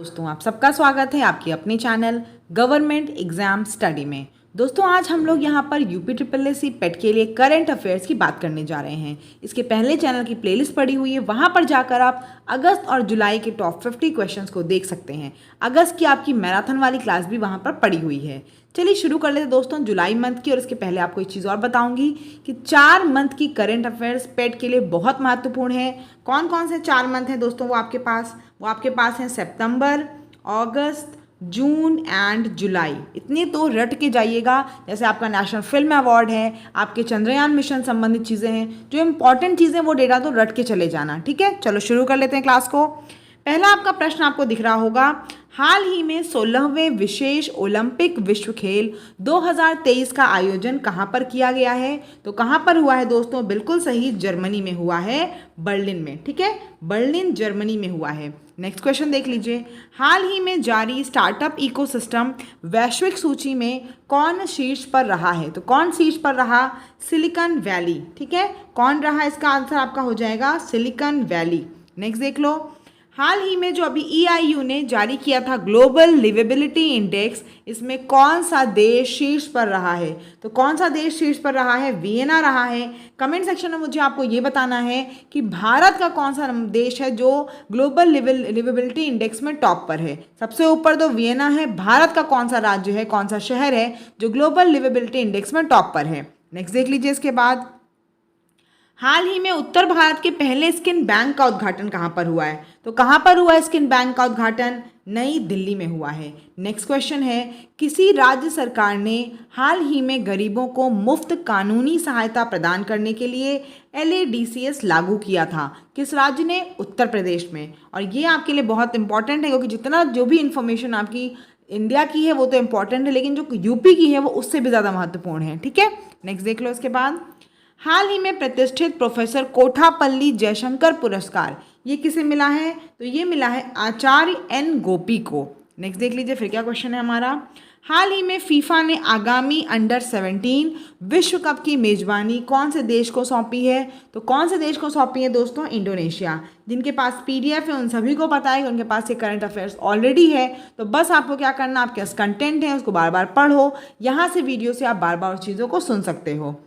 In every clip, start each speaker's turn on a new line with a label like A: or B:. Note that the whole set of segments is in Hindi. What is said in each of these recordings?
A: दोस्तों आप सबका स्वागत है आपके अपने चैनल गवर्नमेंट एग्जाम स्टडी में। दोस्तों आज हम लोग यहाँ पर यूपी ट्रिपल एस सी पेट के लिए करंट अफेयर्स की बात करने जा रहे हैं। इसके पहले चैनल की प्लेलिस्ट पड़ी हुई है, वहाँ पर जाकर आप अगस्त और जुलाई के टॉप 50 क्वेश्चंस को देख सकते हैं। अगस्त की आपकी मैराथन वाली क्लास भी वहाँ पर पड़ी हुई है। चलिए शुरू कर लेते दोस्तों जुलाई मंथ की। और इसके पहले आपको एक चीज़ और बताऊंगी कि 4 मंथ की करंट अफेयर्स पेट के लिए बहुत महत्वपूर्ण है। कौन कौन से 4 मंथ हैं दोस्तों? वो आपके पास हैं सितंबर, अगस्त, जून एंड जुलाई। इतनी तो रट के जाइएगा। जैसे आपका नेशनल फिल्म अवार्ड है, आपके चंद्रयान मिशन संबंधित चीज़ें हैं, जो इंपॉर्टेंट चीज़ें वो डेटा तो रट के चले जाना। ठीक है, चलो शुरू कर लेते हैं क्लास को। पहला आपका प्रश्न आपको दिख रहा होगा, हाल ही में 16वें विशेष ओलंपिक विश्व खेल 2023 का आयोजन कहाँ पर किया गया है? तो कहाँ पर हुआ है दोस्तों? बिल्कुल सही, जर्मनी में हुआ है, बर्लिन में। ठीक है, बर्लिन जर्मनी में हुआ है। नेक्स्ट क्वेश्चन देख लीजिए, हाल ही में जारी स्टार्टअप इकोसिस्टम वैश्विक सूची में कौन शीर्ष पर रहा है? तो कौन शीर्ष पर रहा? Silicon valley. ठीक है, कौन रहा? इसका आंसर आपका हो जाएगा सिलिकॉन वैली। नेक्स्ट देख लो, हाल ही में जो अभी EIU ने जारी किया था ग्लोबल लिवेबिलिटी इंडेक्स, इसमें कौन सा देश शीर्ष पर रहा है? तो कौन सा देश शीर्ष पर रहा है? वियना रहा है। कमेंट सेक्शन में मुझे आपको ये बताना है कि भारत का कौन सा देश है जो ग्लोबल लिवेबिलिटी इंडेक्स में टॉप पर है। सबसे ऊपर तो वियना है। भारत का कौन सा राज्य है, कौन सा शहर है जो ग्लोबल लिवेबिलिटी इंडेक्स में टॉप पर है? नेक्स्ट देख लीजिए। इसके बाद हाल ही में उत्तर भारत के पहले स्किन बैंक का उद्घाटन कहाँ पर हुआ है? तो कहाँ पर हुआ है स्किन बैंक का उद्घाटन? नई दिल्ली में हुआ है। नेक्स्ट क्वेश्चन है, किसी राज्य सरकार ने हाल ही में गरीबों को मुफ्त कानूनी सहायता प्रदान करने के लिए LADCS लागू किया था? किस राज्य ने? उत्तर प्रदेश में। और ये आपके लिए बहुत इंपॉर्टेंट है, क्योंकि जितना जो भी इंफॉर्मेशन आपकी इंडिया की है वो तो इंपॉर्टेंट है, लेकिन जो यूपी की है वो उससे भी ज़्यादा महत्वपूर्ण है। ठीक है, नेक्स्ट देख लो। इसके बाद हाल ही में प्रतिष्ठित प्रोफेसर कोठापल्ली जयशंकर पुरस्कार ये किसे मिला है? तो ये मिला है आचार्य N गोपी को। नेक्स्ट देख लीजिए फिर क्या क्वेश्चन है हमारा। हाल ही में फीफा ने आगामी अंडर 17 विश्व कप की मेजबानी कौन से देश को सौंपी है? तो कौन से देश को सौंपी है दोस्तों? इंडोनेशिया। जिनके पास PDF है उन सभी को पता है कि उनके पास ये करंट अफेयर्स ऑलरेडी है। तो बस आपको क्या करना, आपके पास कंटेंट है उसको बार बार पढ़ो, यहाँ से वीडियो से आप बार बार उस चीज़ों को सुन सकते हो।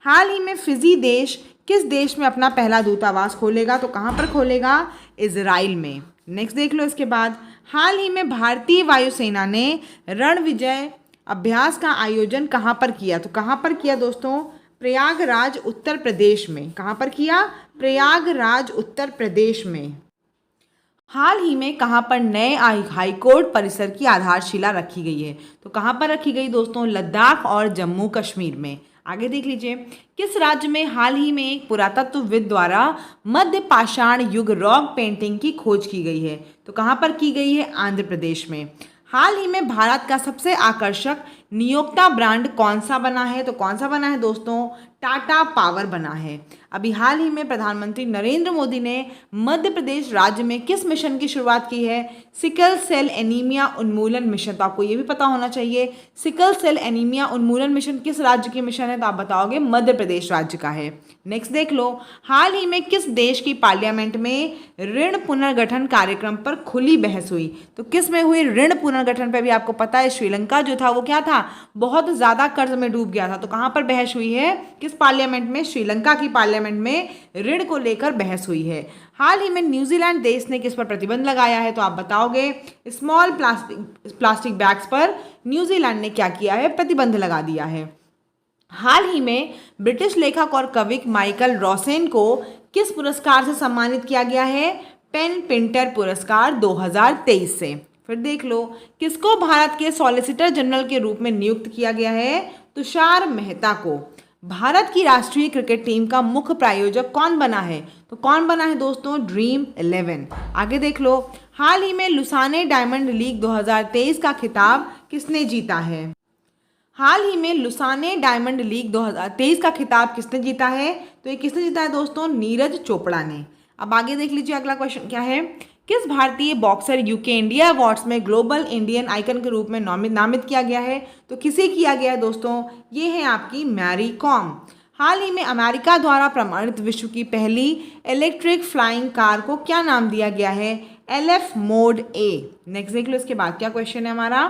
A: हाल ही में फिजी देश किस देश में अपना पहला दूतावास खोलेगा? तो कहाँ पर खोलेगा? इजराइल में। नेक्स्ट देख लो। इसके बाद हाल ही में भारतीय वायुसेना ने रणविजय अभ्यास का आयोजन कहाँ पर किया? तो कहाँ पर किया दोस्तों? प्रयागराज उत्तर प्रदेश में। कहाँ पर किया? प्रयागराज उत्तर प्रदेश में। हाल ही में कहाँ पर नए हाईकोर्ट परिसर की आधारशिला रखी गई है? तो कहाँ पर रखी गई दोस्तों? लद्दाख और जम्मू कश्मीर में। आगे देख लीजिए, किस राज्य में हाल ही में एक पुरातत्वविद द्वारा मध्य पाषाण युग रॉक पेंटिंग की खोज की गई है? तो कहाँ पर की गई है? आंध्र प्रदेश में। हाल ही में भारत का सबसे आकर्षक नियोक्ता ब्रांड कौन सा बना है? तो कौन सा बना है दोस्तों? टाटा पावर बना है। अभी हाल ही में प्रधानमंत्री नरेंद्र मोदी ने मध्य प्रदेश राज्य में किस मिशन की शुरुआत की है? सिकल सेल एनीमिया उन्मूलन मिशन। तो आपको ये भी पता होना चाहिए, सिकल सेल एनीमिया उन्मूलन मिशन किस राज्य की मिशन है? तो आप बताओगे मध्य प्रदेश राज्य का है। नेक्स्ट देख लो, हाल ही में किस देश की पार्लियामेंट में ऋण पुनर्गठन कार्यक्रम पर खुली बहस हुई? तो किस में हुई? ऋण पुनर्गठन पर भी आपको पता है श्रीलंका जो था वो क्या था? बहुत ज़्यादा कर्ज में डूब गया था। तो कहाँ पर बहस हुई है? किस पार्लियामेंट में? श्रीलंका की पार्लियामेंट में ऋण को लेकर बहस हुई है। हाल ही में न्यूजीलैंड देश ने किस पर प्रतिबंध लगाया है? तो आप बताओगे स्मॉल प्लास्टिक बैग्स पर न्यूजीलैंड ने क्या किया है? प्रतिबंध लगा दिया है। हाल ही में ब्रिटिश लेखक और कवि माइकल रॉसेन को किस पुरस्कार से सम्मानित किया गया है? पेन पिंटर पुरस्कार 2023 से। फिर देख लो, किसको भारत के सॉलिसिटर जनरल के रूप में नियुक्त किया गया है? तुषार मेहता को। भारत की राष्ट्रीय क्रिकेट टीम का मुख्य प्रायोजक कौन बना है? तो कौन बना है दोस्तों? ड्रीम 11। आगे देख लो, हाल ही में लुसाने डायमंड लीग 2023 का खिताब किसने जीता है? हाल ही में लुसाने डायमंड लीग 2023 का खिताब किसने जीता है? तो ये किसने जीता है दोस्तों? नीरज चोपड़ा ने। अब आगे देख लीजिए, अगला क्वेश्चन क्या है, किस भारतीय बॉक्सर यूके इंडिया अवार्ड्स में ग्लोबल इंडियन आइकन के रूप में नामित किया गया है? तो किसे किया गया है दोस्तों? ये है आपकी मैरी कॉम। हाल ही में अमेरिका द्वारा प्रमाणित विश्व की पहली इलेक्ट्रिक फ्लाइंग कार को क्या नाम दिया गया है? LF mode A। नेक्स्ट देख लो इसके बाद क्या क्वेश्चन है हमारा।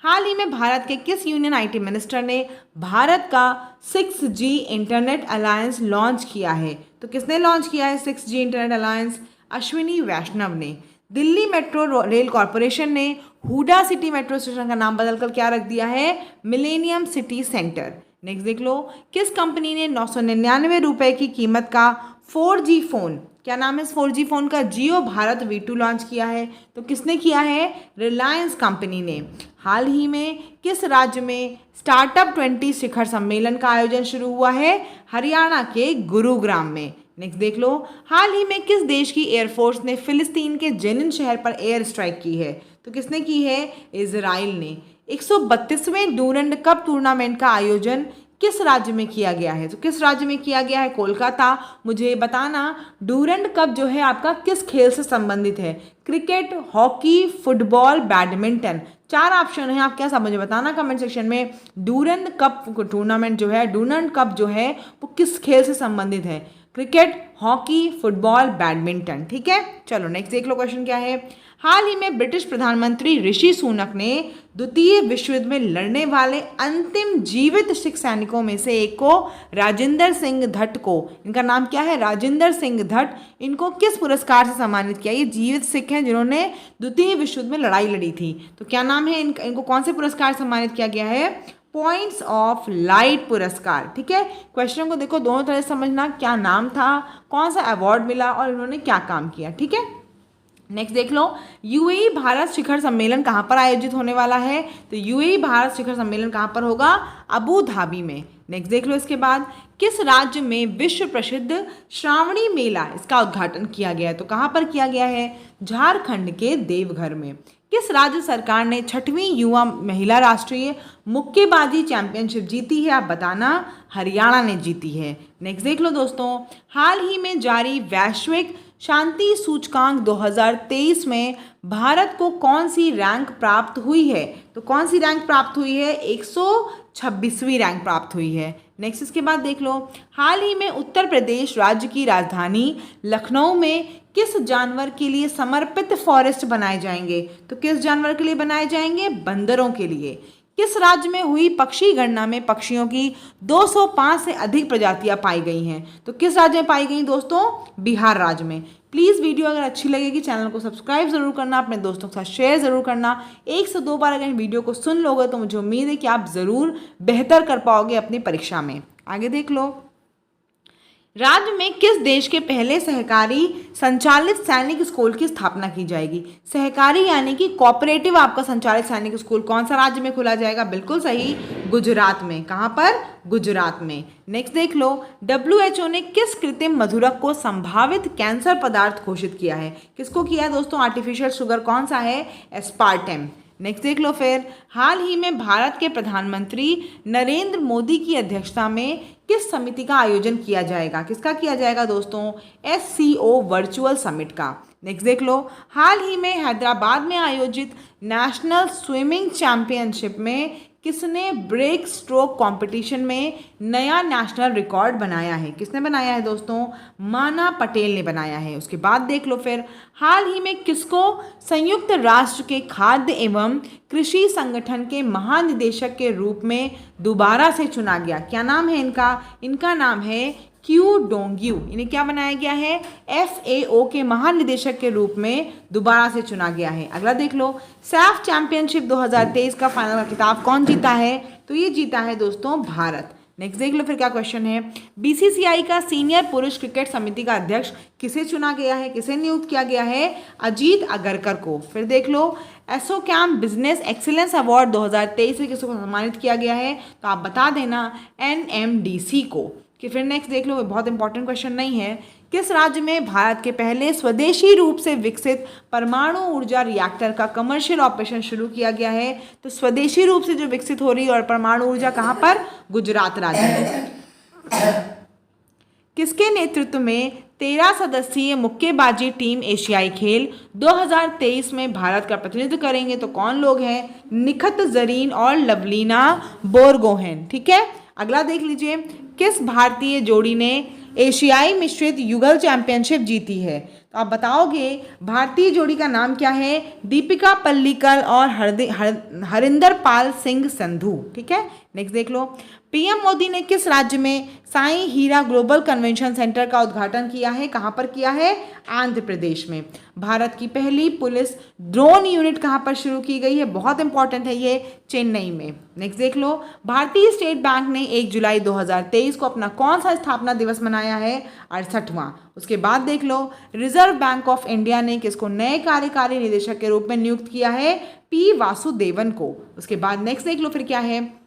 A: हाल ही में भारत के किस यूनियन IT मिनिस्टर ने भारत का 6G इंटरनेट अलायंस लॉन्च किया है? तो किसने लॉन्च किया है 6G इंटरनेट अलायंस? अश्विनी वैष्णव ने। दिल्ली मेट्रो रेल कॉरपोरेशन ने हुडा सिटी मेट्रो स्टेशन का नाम बदलकर क्या रख दिया है? Millennium city centre. नेक्स्ट देख लो, किस कंपनी ने 999 रुपये की कीमत का 4G फ़ोन, क्या नाम है इस 4G फ़ोन का? जियो भारत V2 लॉन्च किया है। तो किसने किया है? रिलायंस कंपनी ने। हाल ही में किस राज्य में स्टार्टअप 20 शिखर सम्मेलन का आयोजन शुरू हुआ है? हरियाणा के गुरुग्राम में। नेक्स्ट देख लो, हाल ही में किस देश की एयरफोर्स ने फिलिस्तीन के जेनिन शहर पर एयर स्ट्राइक की है? तो किसने की है? इजराइल ने। 132वें डूरंड कप टूर्नामेंट का आयोजन किस राज्य में किया गया है? तो किस राज्य में किया गया है? कोलकाता। मुझे बताना डूरंड कप जो है आपका किस खेल से संबंधित है? Cricket, hockey, football, badminton. 4 option है, आप क्या सब मुझे बताना कमेंट सेक्शन में। डूरंड कप टूर्नामेंट जो है, डूरंड कप जो है वो किस खेल से संबंधित है? Cricket, hockey, football, badminton. ठीक है, चलो नेक्स्ट देख लो क्वेश्चन क्या है। हाल ही में ब्रिटिश प्रधानमंत्री ऋषि सुनक ने द्वितीय विश्व युद्ध में लड़ने वाले अंतिम जीवित सिख सैनिकों में से एक को राजेंद्र सिंह धट को, इनका नाम क्या है? राजेंद्र सिंह धट, इनको किस पुरस्कार से सम्मानित किया? ये जीवित सिख हैं जिन्होंने द्वितीय विश्व युद्ध में लड़ाई लड़ी थी। तो क्या नाम है इनको कौन से पुरस्कार से सम्मानित किया गया है? पॉइंट्स ऑफ लाइट पुरस्कार। ठीक है, क्वेश्चन को देखो दोनों तरह से समझना, क्या नाम था, कौन सा अवार्ड मिला और इन्होंने क्या काम किया। ठीक है, नेक्स्ट देख लो, यूएई भारत शिखर सम्मेलन कहाँ पर आयोजित होने वाला है? तो यूएई भारत शिखर सम्मेलन कहाँ पर होगा? अबू धाबी में। नेक्स्ट देख लो इसके बाद, किस राज्य में विश्व प्रसिद्ध श्रावणी मेला इसका उद्घाटन किया गया है? तो कहाँ पर किया गया है? झारखंड के देवघर में। किस राज्य सरकार ने 6वीं युवा महिला राष्ट्रीय मुक्केबाजी चैंपियनशिप जीती है? आप बताना। हरियाणा ने जीती है। नेक्स्ट देख लो दोस्तों, हाल ही में जारी वैश्विक शांति सूचकांक 2023 में भारत को कौन सी रैंक प्राप्त हुई है? तो कौन सी रैंक प्राप्त हुई है? 126वीं रैंक प्राप्त हुई है। नेक्स्ट इसके बाद देख लो, हाल ही में उत्तर प्रदेश राज्य की राजधानी लखनऊ में किस जानवर के लिए समर्पित फॉरेस्ट बनाए जाएंगे? तो किस जानवर के लिए बनाए जाएंगे? बंदरों के लिए। किस राज्य में हुई पक्षी गणना में पक्षियों की 205 से अधिक प्रजातियां पाई गई हैं? तो किस राज्य में पाई गई दोस्तों? बिहार राज्य में। प्लीज़ वीडियो अगर अच्छी लगेगी चैनल को सब्सक्राइब जरूर करना, अपने दोस्तों के साथ शेयर जरूर करना। 1 से 2 बार अगर वीडियो को सुन लोगे तो मुझे उम्मीद है कि आप ज़रूर बेहतर कर पाओगे अपनी परीक्षा में। आगे देख लो, राज्य में किस देश के पहले सहकारी संचालित सैनिक स्कूल की स्थापना की जाएगी? सहकारी यानी कि कोऑपरेटिव आपका संचालित सैनिक स्कूल कौन सा राज्य में खोला जाएगा? बिल्कुल सही, गुजरात में। कहाँ पर? गुजरात में। नेक्स्ट देख लो, WHO ने किस कृत्रिम मधुरक को संभावित कैंसर पदार्थ घोषित किया है? किसको किया है दोस्तों? आर्टिफिशियल शुगर कौन सा है? एस्पार्टेम। नेक्स्ट देख लो फिर, हाल ही में भारत के प्रधानमंत्री नरेंद्र मोदी की अध्यक्षता में किस समिति का आयोजन किया जाएगा? किसका किया जाएगा दोस्तों? SCO वर्चुअल समिट का। नेक्स्ट देख लो, हाल ही में हैदराबाद में आयोजित नेशनल स्विमिंग चैंपियनशिप में किसने ब्रेक स्ट्रोक कंपटीशन में नया नेशनल रिकॉर्ड बनाया है? किसने बनाया है दोस्तों? माना पटेल ने बनाया है। उसके बाद देख लो फिर, हाल ही में किसको संयुक्त राष्ट्र के खाद्य एवं कृषि संगठन के महानिदेशक के रूप में दोबारा से चुना गया? क्या नाम है इनका? इनका नाम है क्यू डोंग्यू। इन्हें क्या बनाया गया है? FAO के महानिदेशक के रूप में दोबारा से चुना गया है। अगला देख लो, सैफ चैंपियनशिप 2023 का फाइनल का खिताब कौन जीता है? तो ये जीता है दोस्तों भारत। नेक्स्ट देख लो फिर क्या क्वेश्चन है। BCCI का सीनियर पुरुष क्रिकेट समिति का अध्यक्ष किसे चुना गया है? किसे नियुक्त किया गया है? अजीत अगरकर को। फिर देख लो, एसोचैम बिजनेस एक्सीलेंस अवार्ड 2023 से किसको सम्मानित किया गया है? तो आप बता देना, NMDC को। कि फिर नेक्स्ट देख लो, बहुत इंपॉर्टेंट क्वेश्चन नहीं है, किस राज्य में भारत के पहले स्वदेशी रूप से विकसित परमाणु ऊर्जा रिएक्टर का कमर्शियल ऑपरेशन शुरू किया गया है? तो स्वदेशी रूप से जो विकसित हो रही है और परमाणु ऊर्जा कहाँ पर? गुजरात राज्य में। किसके नेतृत्व में 13 सदस्यीय मुक्केबाजी टीम एशियाई खेल 2023 में भारत का प्रतिनिधित्व करेंगे? तो कौन लोग हैं? निखत जरीन और लवलीना बोरगोहेन। ठीक है, अगला देख लीजिए, किस भारतीय जोड़ी ने एशियाई मिश्रित युगल चैंपियनशिप जीती है? तो आप बताओगे भारतीय जोड़ी का नाम क्या है? दीपिका पल्लिकल और हरिंदर पाल सिंह संधू। ठीक है, नेक्स्ट देख लो। पीएम मोदी ने किस राज्य में साईं हीरा ग्लोबल कन्वेंशन सेंटर का उद्घाटन किया है? कहाँ पर किया है? आंध्र प्रदेश में। भारत की पहली पुलिस ड्रोन यूनिट कहाँ पर शुरू की गई है? बहुत इंपॉर्टेंट है ये, चेन्नई में। नेक्स्ट देख लो। भारतीय स्टेट बैंक ने 1 जुलाई 2023 को अपना कौन सा स्थापना दिवस मनाया है? 68वां। उसके बाद देख लो, रिजर्व बैंक ऑफ इंडिया ने किसको नए कार्यकारी निदेशक के रूप में नियुक्त किया है? पी वासुदेवन को। उसके बाद नेक्स्ट देख लो फिर क्या है।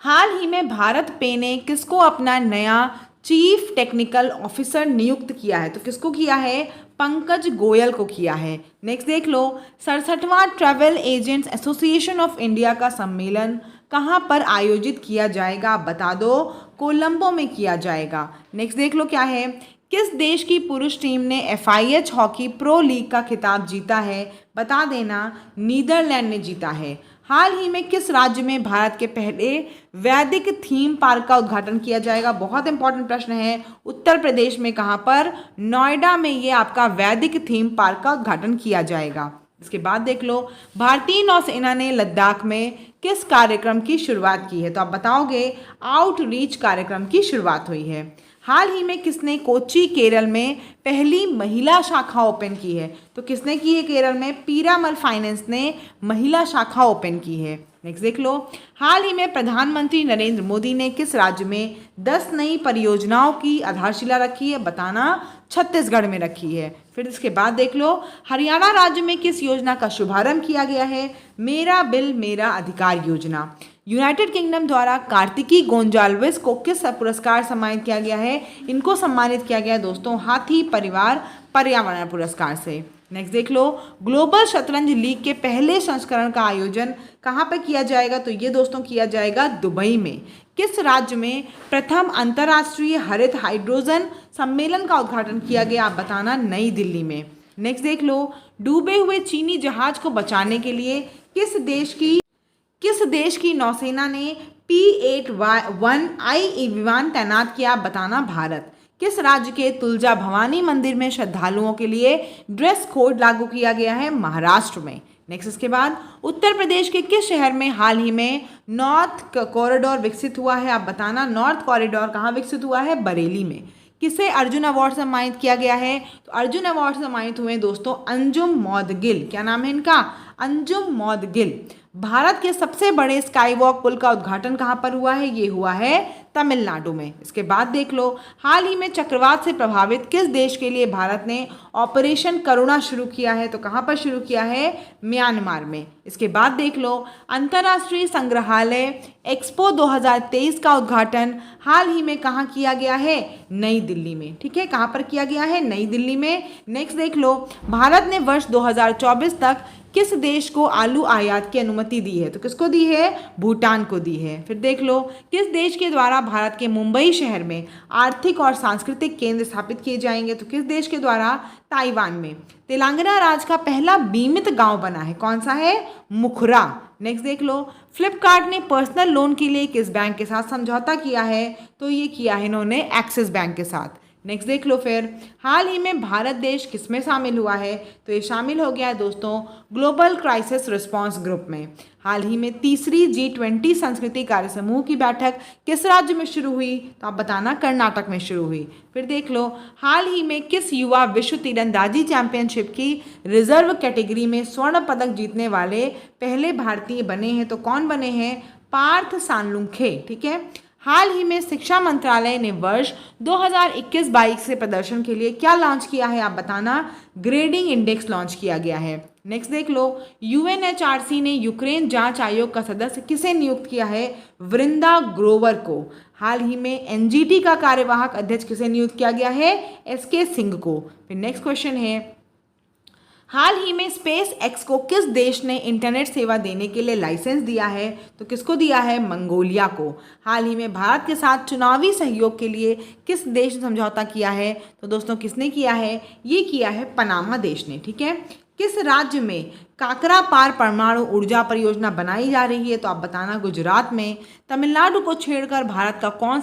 A: हाल ही में भारत पे ने किसको अपना नया चीफ टेक्निकल ऑफिसर नियुक्त किया है? तो किसको किया है? पंकज गोयल को किया है। नेक्स्ट देख लो। 67वां travel agents association of India का सम्मेलन कहाँ पर आयोजित किया जाएगा? आप बता दो। कोलंबो में किया जाएगा। नेक्स्ट देख लो क्या है। किस देश की पुरुष टीम ने FIH हॉकी प्रो लीग का खिताब जीता है? बता देना। नीदरलैंड ने जीता है। हाल ही में किस राज्य में भारत के पहले वैदिक थीम पार्क का उद्घाटन किया जाएगा? बहुत इंपॉर्टेंट प्रश्न है। उत्तर प्रदेश में। कहाँ पर? नोएडा में ये आपका वैदिक थीम पार्क का उद्घाटन किया जाएगा। इसके बाद देख लो। भारतीय नौसेना ने लद्दाख में किस कार्यक्रम की शुरुआत की है? तो आप बताओगे आउटरीच कार्यक्रम की शुरुआत हुई है। हाल ही में किसने कोच्चि केरल में पहली महिला शाखा ओपन की है? तो किसने की है केरल में? पीरामल फाइनेंस ने महिला शाखा ओपन की है। नेक्स्ट देख लो। हाल ही में प्रधानमंत्री नरेंद्र मोदी ने किस राज्य में 10 नई परियोजनाओं की आधारशिला रखी है? बताना। छत्तीसगढ़ में रखी है। फिर इसके बाद देख लो। हरियाणा राज्य में किस योजना का शुभारंभ किया गया है? मेरा बिल मेरा अधिकार योजना। यूनाइटेड किंगडम द्वारा कार्तिकी गोंजाल्विस को किस पुरस्कार सम्मानित किया गया है? इनको सम्मानित किया गया है दोस्तों हाथी परिवार पर्यावरण पुरस्कार से। नेक्स्ट देख लो। ग्लोबल शतरंज लीग के पहले संस्करण का आयोजन कहाँ पर किया जाएगा? तो ये दोस्तों किया जाएगा दुबई में। किस राज्य में प्रथम अंतर्राष्ट्रीय हरित हाइड्रोजन सम्मेलन का उद्घाटन किया गया? आप बताना। नई दिल्ली में। नेक्स्ट देख लो। डूबे हुए चीनी जहाज को बचाने के लिए किस देश की नौसेना ने P-8I विमान तैनात किया? आप बताना। भारत। किस राज्य के तुलजा भवानी मंदिर में श्रद्धालुओं के लिए ड्रेस कोड लागू किया गया है? महाराष्ट्र में। नेक्स्ट इसके बाद। उत्तर प्रदेश के किस शहर में हाल ही में नॉर्थ कॉरिडोर विकसित हुआ है? आप बताना। नॉर्थ कॉरिडोर कहाँ विकसित हुआ है? बरेली में। किसे अर्जुन अवार्ड सम्मानित किया गया है? तो अर्जुन अवार्ड सम्मानित हुए दोस्तों अंजुम मौदगिल। क्या नाम है इनका? अंजुम मौदगिल। भारत के सबसे बड़े स्काई वॉक पुल का उद्घाटन कहाँ पर हुआ है? ये हुआ है तमिलनाडु में। इसके बाद देख लो। हाल ही में चक्रवात से प्रभावित किस देश के लिए भारत ने ऑपरेशन करुणा शुरू किया है? तो कहाँ पर शुरू किया है? म्यांमार में। इसके बाद देख लो। अंतर्राष्ट्रीय संग्रहालय एक्सपो 2023 का उद्घाटन हाल ही में कहाँ किया गया है? नई दिल्ली में। ठीक है, कहाँ पर किया गया है? नई दिल्ली में। नेक्स्ट देख लो। भारत ने वर्ष 2024 तक किस देश को आलू आयात की अनुमति दी है? तो किसको दी है? भूटान को दी है। फिर देख लो। किस देश के द्वारा भारत के मुंबई शहर में आर्थिक और सांस्कृतिक केंद्र स्थापित किए जाएंगे? तो किस देश के द्वारा? ताइवान में। तेलंगाना राज्य का पहला बीमित गांव बना है, कौन सा है? मुखरा। नेक्स्ट देख लो। फ्लिपकार्ट ने पर्सनल लोन के लिए किस बैंक के साथ समझौता किया है? तो ये किया है इन्होंने एक्सिस बैंक के साथ। नेक्स्ट देख लो। फिर हाल ही में भारत देश किस में शामिल हुआ है? तो ये शामिल हो गया है दोस्तों ग्लोबल क्राइसिस रिस्पांस ग्रुप में। हाल ही में तीसरी G20 संस्कृति कार्य समूह की बैठक किस राज्य में शुरू हुई? तो आप बताना। कर्नाटक में शुरू हुई। फिर देख लो। हाल ही में किस युवा विश्व तीरंदाजी चैंपियनशिप की रिजर्व कैटेगरी में स्वर्ण पदक जीतने वाले पहले भारतीय बने हैं? तो कौन बने हैं? पार्थ सानलुंखे। ठीक है। हाल ही में शिक्षा मंत्रालय ने वर्ष 2021-22 से प्रदर्शन के लिए क्या लॉन्च किया है? आप बताना। ग्रेडिंग इंडेक्स लॉन्च किया गया है। नेक्स्ट देख लो। UNHRC ने यूक्रेन जांच आयोग का सदस्य किसे नियुक्त किया है? वृंदा ग्रोवर को। हाल ही में NGT का कार्यवाहक अध्यक्ष किसे नियुक्त किया गया है? SK सिंह को। फिर नेक्स्ट क्वेश्चन है। हाल ही में स्पेस एक्स को किस देश ने इंटरनेट सेवा देने के लिए लाइसेंस दिया है? तो किसको दिया है? मंगोलिया को। हाल ही में भारत के साथ चुनावी सहयोग के लिए किस देश ने समझौता किया है? तो दोस्तों किसने किया है? ये किया है पनामा देश ने। ठीक है। किस राज्य में काकरा पार परमाणु ऊर्जा परियोजना बनाई जा रही है, तो आप बताना गुजरात में। तमिलनाडु को छेड़कर भारत का कौन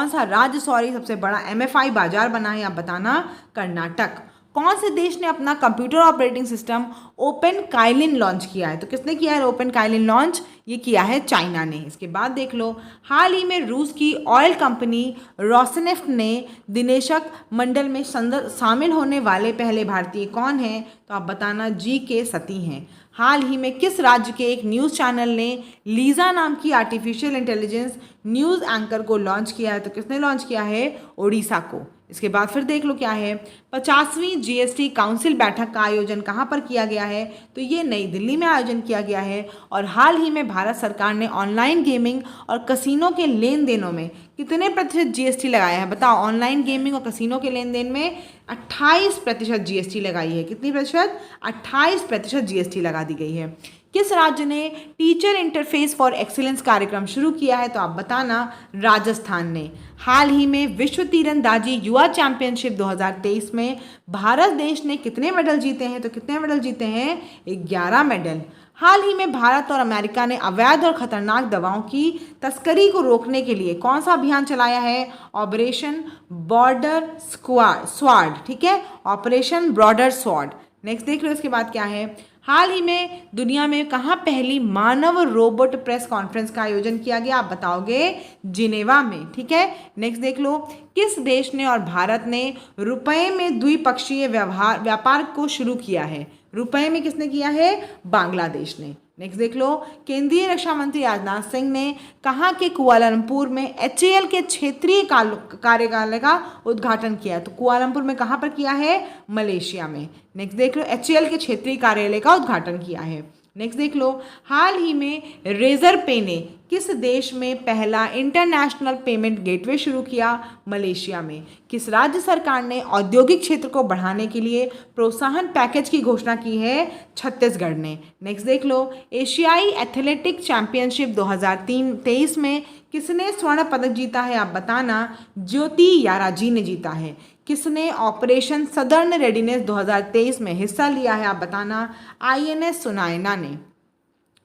A: सा राज्य सबसे बड़ा MFI बाजार बना है, आप बताना कर्नाटक। कौन से देश ने अपना computer operating system open Kaelin launch किया है, तो किसने किया है ओपन काइलिन लॉन्च, ये किया है चाइना ने। इसके बाद देख लो, हाल ही में रूस की ऑयल कंपनी रोसनेफ्ट ने दिनेशक मंडल में शामिल होने वाले पहले भारतीय कौन हैं, तो आप बताना GK सती हैं। हाल ही में किस राज्य के एक न्यूज़ चैनल ने लीजा नाम की आर्टिफिशियल इंटेलिजेंस न्यूज़ एंकर को लॉन्च किया है, तो किसने लॉन्च किया है, ओडिशा को। इसके बाद फिर देख लो क्या है, 50वीं GST काउंसिल बैठक का आयोजन कहाँ पर किया गया है, तो ये नई दिल्ली में आयोजन किया गया है। और हाल ही में भारत सरकार ने ऑनलाइन गेमिंग और कसिनो के लेन देनों में कितने प्रतिशत GST लगाया है, बताओ। ऑनलाइन गेमिंग और कसिनो के लेन देन में 28% GST लगाई है। कितनी प्रतिशत, 28% GST लगा दी गई है। किस राज्य ने टीचर इंटरफेस फॉर एक्सीलेंस कार्यक्रम शुरू किया है, तो आप बताना राजस्थान ने। हाल ही में विश्व तीरंदाजी युवा चैंपियनशिप 2023 में भारत देश ने कितने मेडल जीते हैं, तो कितने मेडल जीते हैं, 11 मेडल। हाल ही में भारत और अमेरिका ने अवैध और खतरनाक दवाओं की तस्करी को रोकने के लिए कौन सा अभियान चलाया है, ऑपरेशन बॉर्डर स्वॉर्ड, ठीक है, ऑपरेशन बॉर्डर स्वॉर्ड। नेक्स्ट देख लो इसके बाद क्या है, हाल ही में दुनिया में कहाँ पहली मानव रोबोट प्रेस कॉन्फ्रेंस का आयोजन किया गया, आप बताओगे जिनेवा में, ठीक है। नेक्स्ट देख लो, किस देश ने और भारत ने रुपए में द्विपक्षीय व्यापार को शुरू किया है, रुपए में किसने किया है, बांग्लादेश ने। नेक्स्ट देख लो, केंद्रीय रक्षा मंत्री राजनाथ सिंह ने कहाँ के कुआलालंपुर में HAL के क्षेत्रीय कार्यालय का उद्घाटन किया, तो कुआलालंपुर में कहाँ पर किया है, मलेशिया में। नेक्स्ट देख लो, HAL के क्षेत्रीय कार्यालय का उद्घाटन किया है। नेक्स्ट देख लो, हाल ही में रेजर पे ने किस देश में पहला इंटरनेशनल पेमेंट गेटवे शुरू किया, मलेशिया में। किस राज्य सरकार ने औद्योगिक क्षेत्र को बढ़ाने के लिए प्रोत्साहन पैकेज की घोषणा की है, छत्तीसगढ़ ने। नेक्स्ट देख लो, एशियाई एथलेटिक चैंपियनशिप 2023 में किसने स्वर्ण पदक जीता है, आप बताना ज्योति याराजी ने जीता है। किसने ऑपरेशन सदर्न रेडीनेस 2023 में हिस्सा लिया है, आप बताना INS सुनायना ने।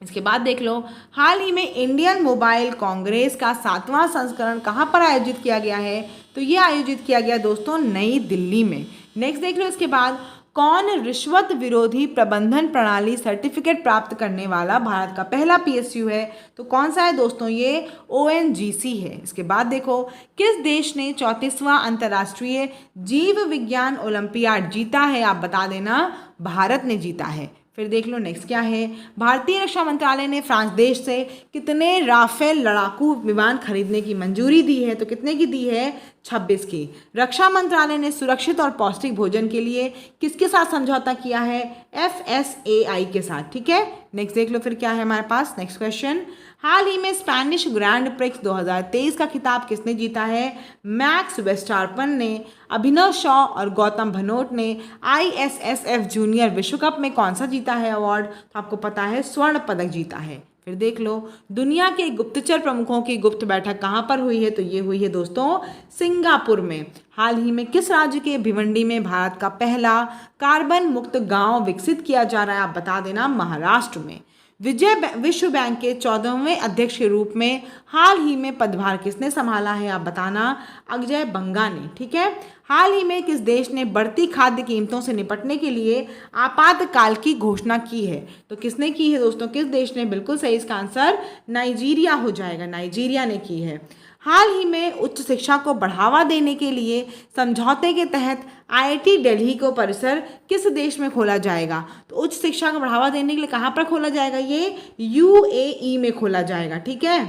A: इसके बाद देख लो, हाल ही में इंडियन मोबाइल कांग्रेस का 7वां संस्करण कहाँ पर आयोजित किया गया है, तो ये आयोजित किया गया दोस्तों नई दिल्ली में। नेक्स्ट देख लो इसके बाद, कौन रिश्वत विरोधी प्रबंधन प्रणाली सर्टिफिकेट प्राप्त करने वाला भारत का पहला PSU है, तो कौन सा है दोस्तों, ये ONGC है। इसके बाद देखो, किस देश ने 34वां अंतर्राष्ट्रीय जीव विज्ञान ओलंपियाड जीता है, आप बता देना भारत ने जीता है। फिर देख लो नेक्स्ट क्या है, भारतीय रक्षा मंत्रालय ने फ्रांस देश से कितने राफेल लड़ाकू विमान खरीदने की मंजूरी दी है, तो कितने की दी है, 26 की। रक्षा मंत्रालय ने सुरक्षित और पौष्टिक भोजन के लिए किसके साथ समझौता किया है, FSAI के साथ, ठीक है। नेक्स्ट देख लो फिर क्या है हमारे पास, नेक्स्ट क्वेश्चन, हाल ही में स्पेनिश ग्रैंड प्रिक्स 2023 का खिताब किसने जीता है, मैक्स वेस्टार्पन ने। अभिनव शॉ और गौतम भनोट ने ISSF जूनियर विश्व कप में कौन सा जीता है अवार्ड, तो आपको पता है स्वर्ण पदक जीता है। फिर देख लो, दुनिया के गुप्तचर प्रमुखों की गुप्त बैठक कहाँ पर हुई है, तो ये हुई है दोस्तों सिंगापुर में। हाल ही में किस राज्य के भिवंडी में भारत का पहला कार्बन मुक्त गांव विकसित किया जा रहा है, आप बता देना महाराष्ट्र में। विश्व बैंक के 14वें अध्यक्ष के रूप में हाल ही में पदभार किसने संभाला है, आप बताना अजय बंगा ने, ठीक है। हाल ही में किस देश ने बढ़ती खाद्य कीमतों से निपटने के लिए आपातकाल की घोषणा की है, तो किसने की है दोस्तों, किस देश ने, बिल्कुल सही, इसका आंसर नाइजीरिया हो जाएगा, नाइजीरिया ने की है। हाल ही में उच्च शिक्षा को बढ़ावा देने के लिए समझौते के तहत IIT दिल्ली को परिसर किस देश में खोला जाएगा, तो उच्च शिक्षा को बढ़ावा देने के लिए कहाँ पर खोला जाएगा, ये UAE में खोला जाएगा, ठीक है।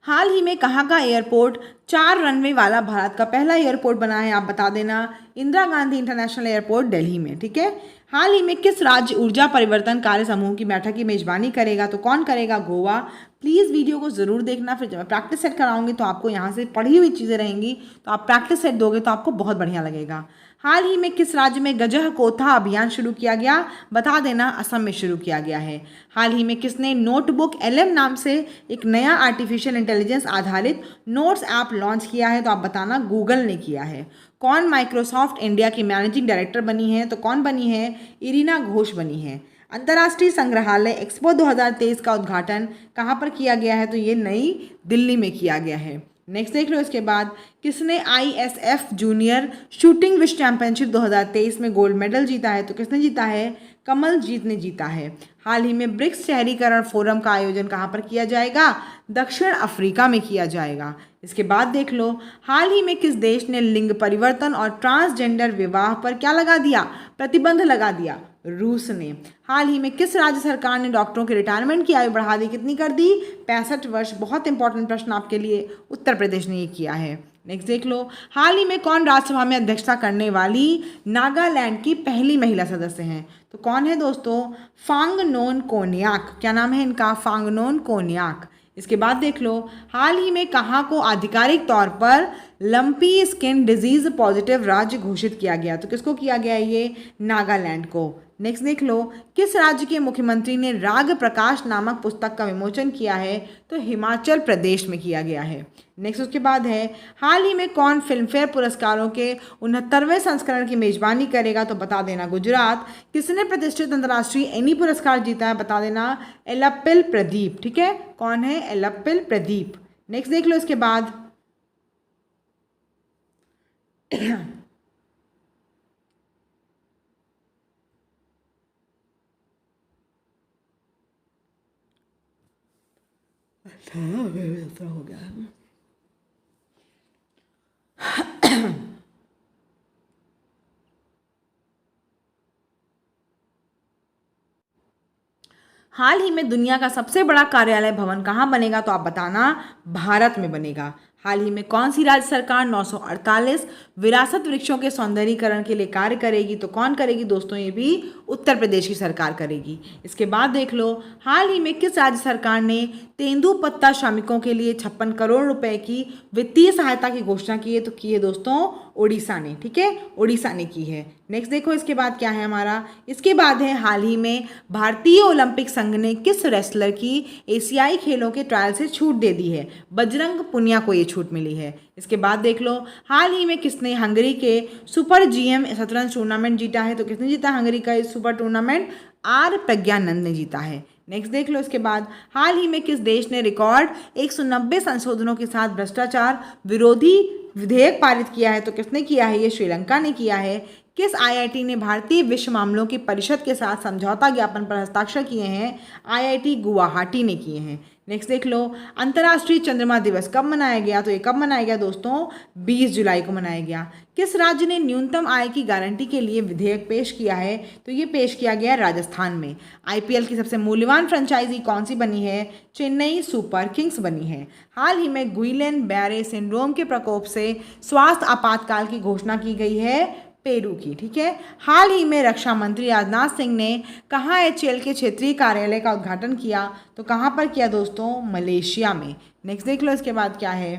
A: हाल ही में कहाँ का एयरपोर्ट 4 रनवे वाला भारत का पहला एयरपोर्ट बना है, आप बता देना इंदिरा गांधी इंटरनेशनल एयरपोर्ट दिल्ली में, ठीक है। हाल ही में किस राज्य ऊर्जा परिवर्तन कार्य समूह की बैठक की मेजबानी करेगा, तो कौन करेगा, गोवा। प्लीज़ वीडियो को ज़रूर देखना, फिर जब मैं प्रैक्टिस सेट कराऊंगी तो आपको यहाँ से पढ़ी हुई चीज़ें रहेंगी, तो आप प्रैक्टिस सेट दोगे तो आपको बहुत बढ़िया लगेगा। हाल ही में किस राज्य में गजह कोथा अभियान शुरू किया गया, बता देना असम में शुरू किया गया है। हाल ही में किसने नोटबुक LM नाम से एक नया आर्टिफिशियल इंटेलिजेंस आधारित नोट्स ऐप लॉन्च किया है, तो आप बताना गूगल ने किया है। कौन माइक्रोसॉफ्ट इंडिया की मैनेजिंग डायरेक्टर बनी है? तो कौन बनी है? इरीना घोष बनी है। अंतर्राष्ट्रीय संग्रहालय एक्सपो 2023 का उद्घाटन कहाँ पर किया गया है? तो ये नई दिल्ली में किया गया है। नेक्स्ट देख लो इसके बाद, किसने ISF जूनियर शूटिंग विश्व चैंपियनशिप 2023 में गोल्ड मेडल जीता है? तो किसने जीता है? कमलजीत ने जीता है। हाल ही में ब्रिक्स शहरीकरण फोरम का आयोजन कहाँ पर किया जाएगा? दक्षिण अफ्रीका में किया जाएगा। इसके बाद देख लो, हाल ही में किस देश ने लिंग परिवर्तन और ट्रांसजेंडर विवाह पर क्या लगा दिया? प्रतिबंध लगा दिया। रूस ने। हाल ही में किस राज्य सरकार ने डॉक्टरों के रिटायरमेंट की आयु बढ़ा दी? कितनी कर दी? 65 वर्ष। बहुत इंपॉर्टेंट प्रश्न आपके लिए, उत्तर प्रदेश ने ये किया है। नेक्स्ट देख लो, हाल ही में कौन राज्यसभा में अध्यक्षता करने वाली नागालैंड की पहली महिला सदस्य हैं? तो कौन है दोस्तों? फांगनोन कोन्याक। क्या नाम है इनका? फांगनोन कोन्याक। इसके बाद देख लो, हाल ही में कहाँ को आधिकारिक तौर पर लंपी स्किन डिजीज पॉजिटिव राज्य घोषित किया गया? तो किसको किया गया? ये नागालैंड को। नेक्स्ट देख लो, किस राज्य के मुख्यमंत्री ने राग प्रकाश नामक पुस्तक का विमोचन किया है? तो हिमाचल प्रदेश में किया गया है। नेक्स्ट उसके बाद है, हाल ही में कौन फिल्मफेयर पुरस्कारों के 69वें संस्करण की मेजबानी करेगा? तो बता देना गुजरात। किसने प्रतिष्ठित अंतर्राष्ट्रीय एनी पुरस्कार जीता है? बता देना एलप्पिल प्रदीप। ठीक है, कौन है? एलप्पिल प्रदीप। नेक्स्ट देख लो इसके बाद, हो गया। हाल ही में दुनिया का सबसे बड़ा कार्यालय भवन कहाँ बनेगा? तो आप बताना, भारत में बनेगा। हाल ही में कौन सी राज्य सरकार 948 विरासत वृक्षों के सौंदर्यीकरण के लिए कार्य करेगी? तो कौन करेगी दोस्तों? ये भी उत्तर प्रदेश की सरकार करेगी। इसके बाद देख लो, हाल ही में किस राज्य सरकार ने तेंदुपत्ता श्रमिकों के लिए 56 करोड़ रुपए की वित्तीय सहायता की घोषणा की है? तो की है दोस्तों ओडिशा ने। ठीक है, ओडिशा ने की है। नेक्स्ट देखो इसके बाद क्या है हमारा, इसके बाद है, हाल ही में भारतीय ओलंपिक संघ ने किस रेसलर की एशियाई खेलों के ट्रायल से छूट दे दी है? बजरंग पुनिया को ये छूट मिली है। इसके बाद देख लो, हाल ही में किसने हंगरी के सुपर GM शतरंज टूर्नामेंट जीता है? तो किसने जीता हंगरी का इस सुपर टूर्नामेंट? आर प्रज्ञानंद ने जीता है। नेक्स्ट देख लो इसके बाद, हाल ही में किस देश ने रिकॉर्ड 190 संशोधनों के साथ भ्रष्टाचार विरोधी विधेयक पारित किया है? तो किसने किया है? ये श्रीलंका ने किया है। किस IIT ने भारतीय विश्व मामलों की परिषद के साथ समझौता ज्ञापन पर हस्ताक्षर किए हैं? IIT गुवाहाटी ने किए हैं। नेक्स्ट देख लो, अंतर्राष्ट्रीय चंद्रमा दिवस कब मनाया गया? तो ये कब मनाया गया दोस्तों? 20 जुलाई को मनाया गया। किस राज्य ने न्यूनतम आय की गारंटी के लिए विधेयक पेश किया है? तो ये पेश किया गया राजस्थान में। IPL की सबसे मूल्यवान फ्रेंचाइजी कौन सी बनी है? चेन्नई सुपर किंग्स बनी है। हाल ही में गुइलेन बैरे सिंड्रोम के प्रकोप से स्वास्थ्य आपातकाल की घोषणा की गई है पेरू की। ठीक है, हाल ही में रक्षा मंत्री राजनाथ सिंह ने कहाँ HAL के क्षेत्रीय कार्यालय का उद्घाटन किया? तो कहाँ पर किया दोस्तों? मलेशिया में। नेक्स्ट देख लो इसके बाद क्या है,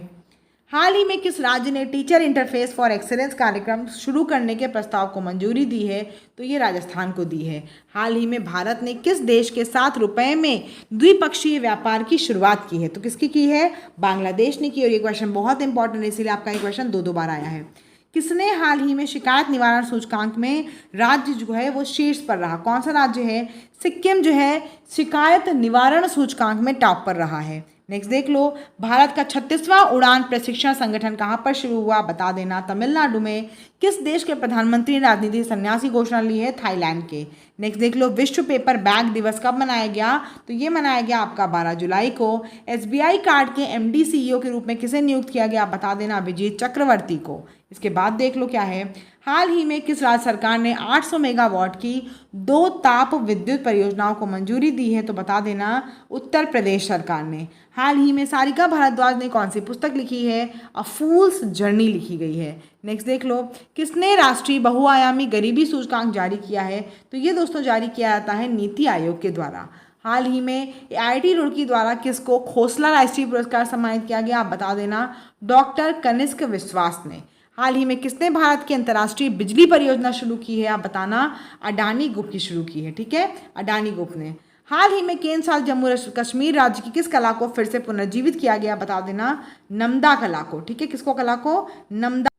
A: हाल ही में किस राज्य ने टीचर इंटरफेस फॉर एक्सीलेंस कार्यक्रम शुरू करने के प्रस्ताव को मंजूरी दी है? तो ये राजस्थान को दी है। हाल ही में भारत ने किस देश के साथ रुपए में द्विपक्षीय व्यापार की शुरुआत की है? तो किसकी की है? बांग्लादेश ने की। और ये क्वेश्चन बहुत इंपॉर्टेंट है, इसीलिए आपका ये क्वेश्चन दो बार आया है। किसने हाल ही में शिकायत निवारण सूचकांक में राज्य जो है वो शीर्ष पर रहा? कौन सा राज्य है? सिक्किम जो है शिकायत निवारण सूचकांक में टॉप पर रहा है। नेक्स्ट देख लो, भारत का 36वां उड़ान प्रशिक्षण संगठन कहाँ पर शुरू हुआ? बता देना, तमिलनाडु में। किस देश के प्रधानमंत्री ने राजनीति संन्यास की घोषणा ली है? थाईलैंड के। नेक्स्ट देख लो, विश्व पेपर बैग दिवस कब मनाया गया? तो ये मनाया गया आपका 12 जुलाई को। SBI कार्ड के MD CEO के रूप में किसे नियुक्त किया गया? बता देना, अभिजीत चक्रवर्ती को। इसके बाद देख लो क्या है, हाल ही में किस राज्य सरकार ने 800 मेगावाट की 2 ताप विद्युत परियोजनाओं को मंजूरी दी है? तो बता देना, उत्तर प्रदेश सरकार ने। हाल ही में सारिका भारद्वाज ने कौन सी पुस्तक लिखी है? अ फूल्स जर्नी लिखी गई है। नेक्स्ट देख लो, किसने राष्ट्रीय बहुआयामी गरीबी सूचकांक जारी किया है? तो ये दोस्तों जारी किया जाता है नीति आयोग के द्वारा। हाल ही में IIT रुड़की द्वारा किसको खोसला राष्ट्रीय पुरस्कार सम्मानित किया गया? आप बता देना, डॉक्टर कनिष्क विश्वास ने। हाल ही में किसने भारत की अंतर्राष्ट्रीय बिजली परियोजना शुरू की है? आप बताना, अडानी ग्रुप की शुरू की है। ठीक है, अडानी ग्रुप ने। हाल ही में केंद्र शासित जम्मू कश्मीर राज्य की किस कला को फिर से पुनर्जीवित किया गया? बता देना, नमदा कला को। ठीक है, किसको? कला को, नमदा।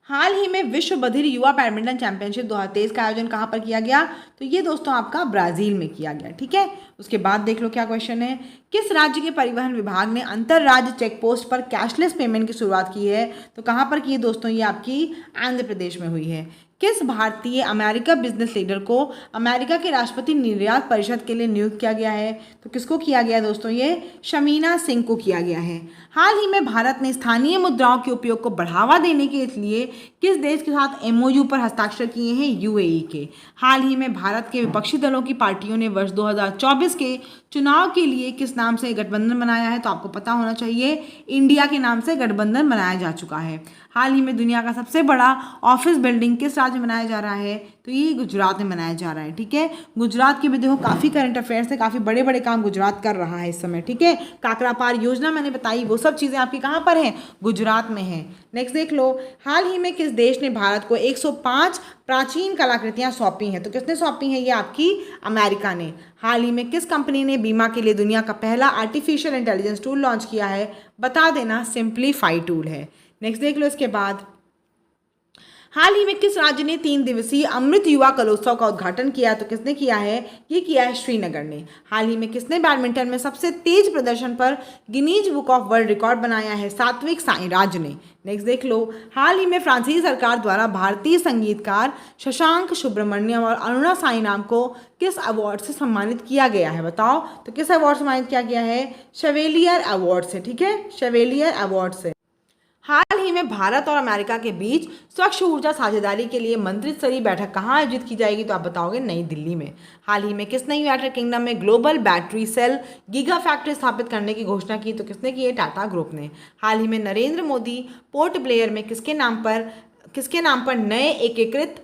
A: हाल ही में विश्व बधिर युवा बैडमिंटन चैंपियनशिप 2023 का आयोजन कहाँ पर किया गया? तो ये दोस्तों आपका ब्राज़ील में किया गया। ठीक है, उसके बाद देख लो क्या क्वेश्चन है। किस राज्य के परिवहन विभाग ने अंतर राज्य चेक पोस्ट पर कैशलेस पेमेंट की शुरुआत की है? तो कहाँ पर की है दोस्तों? ये आपकी आंध्र प्रदेश में हुई है। किस भारतीय अमेरिका बिजनेस लीडर को अमेरिका के राष्ट्रपति निर्यात परिषद के लिए नियुक्त किया गया है? तो किसको किया गया दोस्तों? ये शमीना सिंह को किया गया है। हाल ही में भारत ने स्थानीय मुद्राओं के उपयोग को बढ़ावा देने के लिए किस देश के साथ एमओयू पर हस्ताक्षर किए हैं? यूएई के। हाल ही में भारत के विपक्षी दलों की पार्टियों ने वर्ष 2024 के चुनाव के लिए किस नाम से गठबंधन बनाया है? तो आपको पता होना चाहिए, इंडिया के नाम से गठबंधन बनाया जा चुका है। हाल ही में दुनिया का सबसे बड़ा ऑफिस बिल्डिंग किस राज्य में बनाया जा रहा है? तो ये गुजरात में बनाया जा रहा है। ठीक है, गुजरात के भी देखो काफ़ी करंट अफेयर्स है, काफ़ी बड़े बड़े काम गुजरात कर रहा है इस समय। ठीक है, काकरा पार योजना मैंने बताई, वो सब चीज़ें आपकी कहाँ पर हैं? गुजरात में हैं। नेक्स्ट देख लो, हाल ही में किस देश ने भारत को 105 प्राचीन कलाकृतियाँ सौंपी हैं? तो किसने सौंपी हैं? ये आपकी अमेरिका ने। हाल ही में किस कंपनी ने बीमा के लिए दुनिया का पहला आर्टिफिशियल इंटेलिजेंस टूल लॉन्च किया है? बता देना, सिंप्लीफाई टूल है। नेक्स्ट देख लो इसके बाद, हाल ही में किस राज्य ने 3 दिवसीय अमृत युवा कलोत्सव का उद्घाटन किया? तो किसने किया है? ये किया है श्रीनगर ने। हाल ही में किसने बैडमिंटन में सबसे तेज प्रदर्शन पर Guinness book of world record बनाया है? सात्विक साईराज ने। नेक्स्ट देख लो, हाल ही में फ्रांसीसी सरकार द्वारा भारतीय संगीतकार शशांक सुब्रमण्यम और अरुणा साईनाम को किस अवार्ड से सम्मानित किया गया है? बताओ, तो किस अवार्ड से सम्मानित किया गया है? शेवेलियर अवार्ड से। ठीक है, शेवेलियर अवार्ड से। हाल ही में भारत और अमेरिका के बीच स्वच्छ ऊर्जा साझेदारी के लिए मंत्री स्तरीय बैठक कहाँ आयोजित की जाएगी? तो आप बताओगे, नई दिल्ली में। हाल ही में किसने यूनाइटेड किंगडम में global battery cell giga factory स्थापित करने की घोषणा की? तो किसने की है? टाटा ग्रुप ने। हाल ही में नरेंद्र मोदी पोर्ट ब्लेयर में किसके नाम पर नए एकीकृत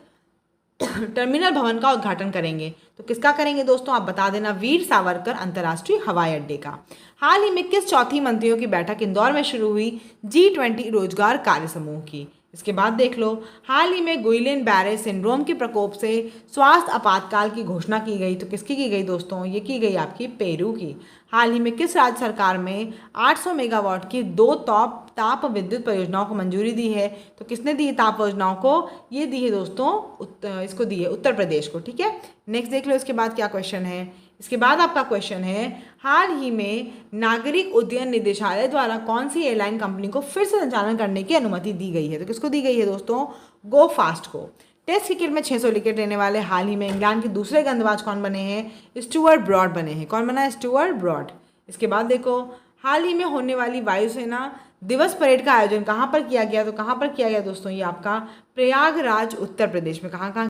A: टर्मिनल भवन का उद्घाटन करेंगे? तो किसका करेंगे दोस्तों? आप बता देना, वीर सावरकर अंतर्राष्ट्रीय हवाई अड्डे का। हाल ही में किस चौथी मंत्रियों की बैठक इंदौर में शुरू हुई? G20 रोजगार कार्य समूह की। इसके बाद देख लो, हाल ही में गुइलेन बैरे सिंड्रोम के प्रकोप से स्वास्थ्य आपातकाल की घोषणा की गई। तो किसकी की गई दोस्तों? ये की गई आपकी पेरू की। हाल ही में किस राज्य सरकार में 800 मेगावाट की 2 ताप विद्युत परियोजनाओं को मंजूरी दी है? तो किसने दी है ताप परियोजनाओं को? ये दी है दोस्तों, इसको दी है उत्तर प्रदेश को। ठीक है, नेक्स्ट देख लो इसके बाद क्या क्वेश्चन है। इसके बाद आपका क्वेश्चन है, हाल ही में नागरिक उड्डयन निदेशालय द्वारा कौन सी एयरलाइन कंपनी को फिर से संचालन करने की अनुमति दी गई है? तो किसको दी गई है दोस्तों? गो फास्ट को। टेस्ट क्रिकेट में 600 विकेट लेने वाले हाल ही में इंग्लैंड के दूसरे गेंदबाज कौन बने हैं? स्टुअर्ट ब्रॉड बने हैं। कौन बना है? Stuart Broad. इसके बाद देखो, हाल ही में होने वाली वायुसेना दिवस परेड का आयोजन कहाँ पर किया गया? तो कहाँ पर किया गया दोस्तों? ये आपका प्रयागराज उत्तर प्रदेश में। कहाँ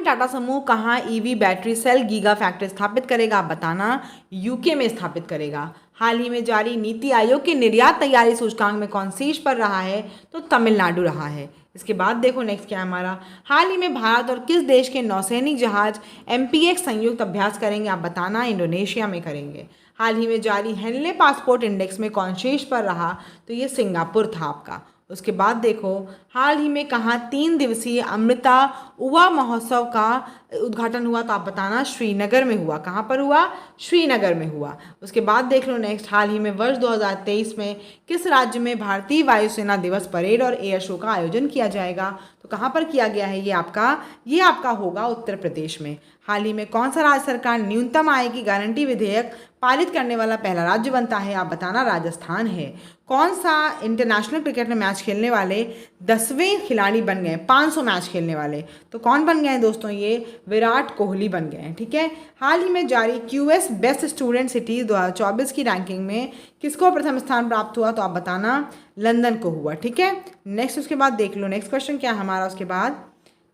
A: टाटा समूह कहाँ EV battery cell giga factory स्थापित करेगा? आप बताना, यूके में स्थापित करेगा। हाल ही में जारी नीति आयोग की निर्यात तैयारी सूचकांक में कौन शीर्ष पर रहा है? तो तमिलनाडु रहा है। इसके बाद देखो नेक्स्ट क्या है हमारा, हाल ही में भारत और किस देश के नौसैनिक जहाज MPX संयुक्त अभ्यास करेंगे? आप बताना, इंडोनेशिया में करेंगे। हाल ही में जारी हेनले पासपोर्ट इंडेक्स में कौन शीर्ष पर रहा? तो ये सिंगापुर था आपका। उसके बाद देखो, हाल ही में कहाँ 3 दिवसीय अमृता युवा महोत्सव का उद्घाटन हुआ? तो आप बताना, श्रीनगर में हुआ। कहाँ पर हुआ? श्रीनगर में हुआ। उसके बाद देख लो नेक्स्ट, हाल ही में वर्ष 2023 में किस राज्य में भारतीय वायुसेना दिवस परेड और एयर शो का आयोजन किया जाएगा? तो कहाँ पर किया गया है? ये आपका होगा उत्तर प्रदेश में। हाल ही में कौन सा राज्य सरकार न्यूनतम आय की गारंटी विधेयक पारित करने वाला पहला राज्य बनता है? आप बताना, राजस्थान है। कौन सा इंटरनेशनल क्रिकेट में मैच खेलने वाले 10वें खिलाड़ी बन गए 500 मैच खेलने वाले? तो कौन बन गए हैं दोस्तों? ये विराट कोहली बन गए हैं। ठीक है, हाल ही में जारी QS बेस्ट स्टूडेंट सिटीज 2024 की रैंकिंग में किसको प्रथम स्थान प्राप्त हुआ? तो आप बताना, लंदन को हुआ। ठीक है, नेक्स्ट उसके बाद देख लो नेक्स्ट क्वेश्चन क्या है हमारा। उसके बाद